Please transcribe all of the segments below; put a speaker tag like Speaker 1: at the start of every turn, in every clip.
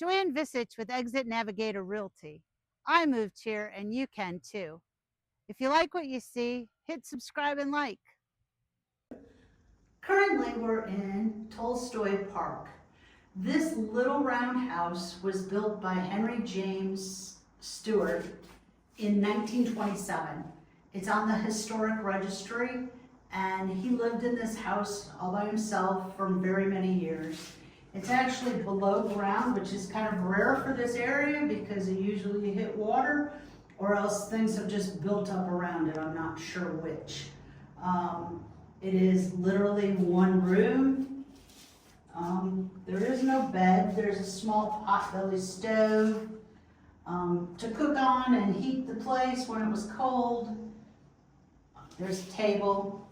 Speaker 1: JoanneV with Exit Navigator Realty. I moved here and you can too. If you like what you see, hit subscribe and like.
Speaker 2: Currently, we're in Tolstoy Park. This little round house was built by Henry James Stewart in 1927. It's on the historic registry, and he lived in this house all by himself for very many years. It's actually below ground, which is kind of rare for this area because it usually hit water, or else things have just built up around it. I'm not sure which. It is literally one room. There is no bed. There's a small potbelly stove to cook on and heat the place when it was cold. There's a table,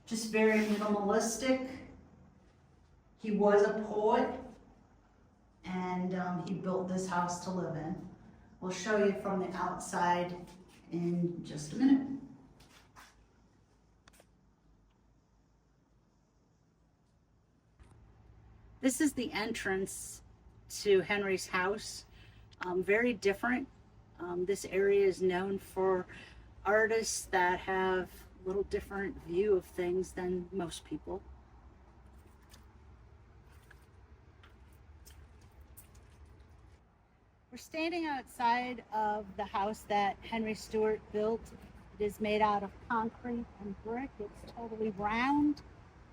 Speaker 2: just very minimalistic. He was a poet, and he built this house to live in. We'll show you from the outside in just a minute. This is the entrance to Henry's house. Very different. This area is known for artists that have a little different view of things than most people. We're standing outside of the house that Henry Stewart built. It is made out of concrete and brick. It's totally round.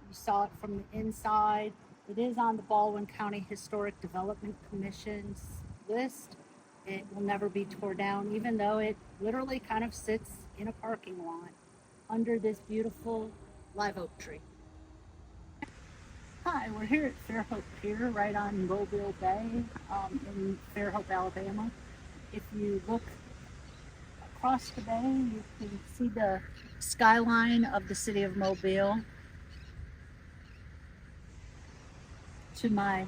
Speaker 2: You saw it from the inside. It is on the Baldwin County Historic Development Commission's list. It will never be torn down, even though it literally kind of sits in a parking lot under this beautiful live oak tree. Hi, we're here at Fairhope Pier, right on Mobile Bay in Fairhope, Alabama. If you look across the bay, you can see the skyline of the city of Mobile. To my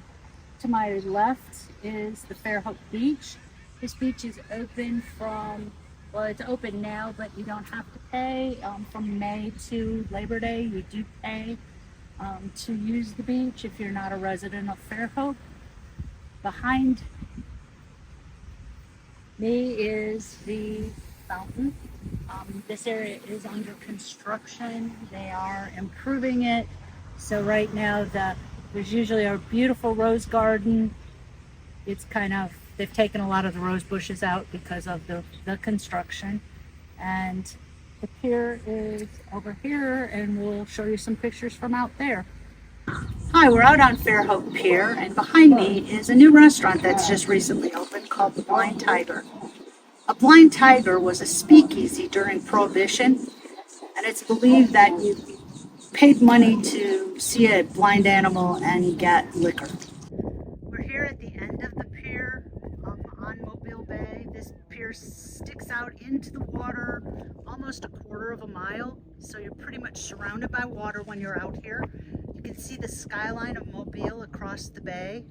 Speaker 2: left is the Fairhope Beach. This beach is open well, it's open now, but you don't have to pay. From May to Labor Day, you do pay to use the beach if you're not a resident of Fairhope. Behind me is the fountain. This area is under construction. They are improving it. So right now there's usually a beautiful rose garden. It's they've taken a lot of the rose bushes out because of the construction. And the pier is over here, and we'll show you some pictures from out there. Hi, we're out on Fairhope Pier, and behind me is a new restaurant that's just recently opened called the Blind Tiger. A blind tiger was a speakeasy during Prohibition, and it's believed that you paid money to see a blind animal and get liquor. We're here at the end of the pier on Mobile Bay. This pier sticks out into the water almost a quarter of a mile, so you're pretty much surrounded by water when you're out here. You can see the skyline of Mobile across the bay.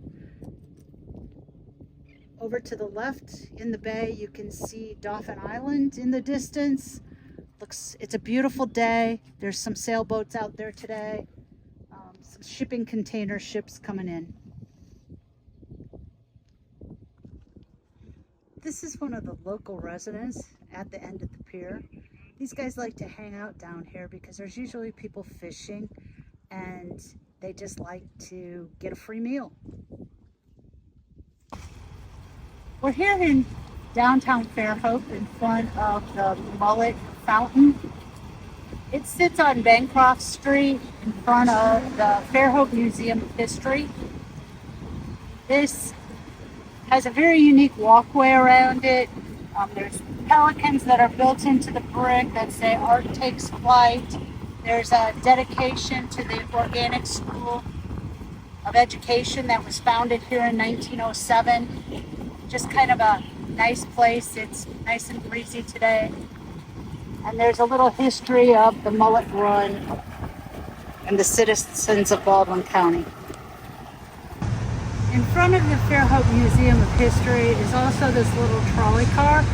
Speaker 2: Over to the left in the bay, you can see Dauphin Island in the distance. It's a beautiful day. There's some sailboats out there today. Some shipping container ships coming in. This is one of the local residents at the end of the pier. These guys like to hang out down here because there's usually people fishing, and they just like to get a free meal. We're here in downtown Fairhope in front of the Mullet Fountain. It sits on Bancroft Street in front of the Fairhope Museum of History. This has a very unique walkway around it. There's pelicans that are built into the brick that say "Art Takes Flight." There's a dedication to the Organic School of Education that was founded here in 1907. Just kind of a nice place. It's nice and breezy today. And there's a little history of the Mullet Run and the citizens of Baldwin County. In front of the Fairhope Museum of History is also this little trolley car.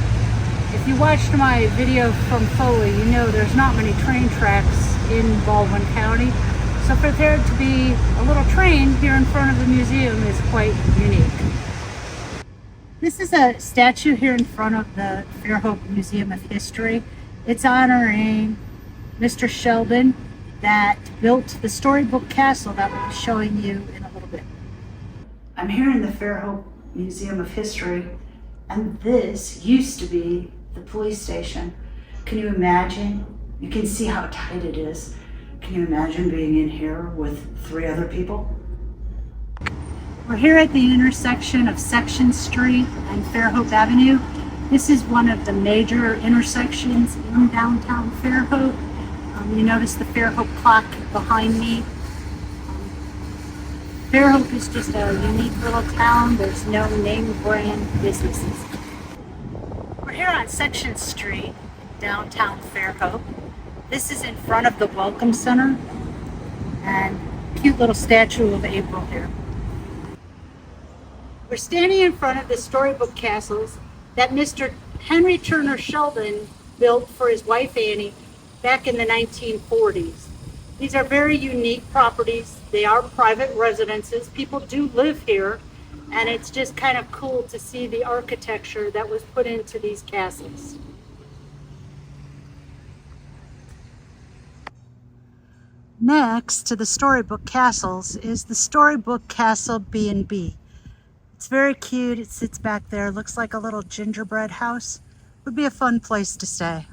Speaker 2: If you watched my video from Foley, you know there's not many train tracks in Baldwin County. So for there to be a little train here in front of the museum is quite unique. This is a statue here in front of the Fairhope Museum of History. It's honoring Mr. Sheldon that built the storybook castle that we'll be showing you in a little bit. I'm here in the Fairhope Museum of History, and this used to be the police station. Can you imagine? You can see how tight it is. Can you imagine being in here with 3 other people? We're here at the intersection of Section Street and Fairhope Avenue. This is one of the major intersections in downtown Fairhope. You notice the Fairhope clock behind me. Fairhope is just a unique little town. There's no name brand businesses. We're here on Section Street, downtown Fairhope. This is in front of the Welcome Center and cute little statue of April here. We're standing in front of the storybook castles that Mr. Henry Turner Sheldon built for his wife Annie back in the 1940s. These are very unique properties. They are private residences. People do live here, and it's just kind of cool to see the architecture that was put into these castles. Next to the storybook castles is the storybook castle B&B. It's very cute. It sits back there. Looks like a little gingerbread house. Would be a fun place to stay.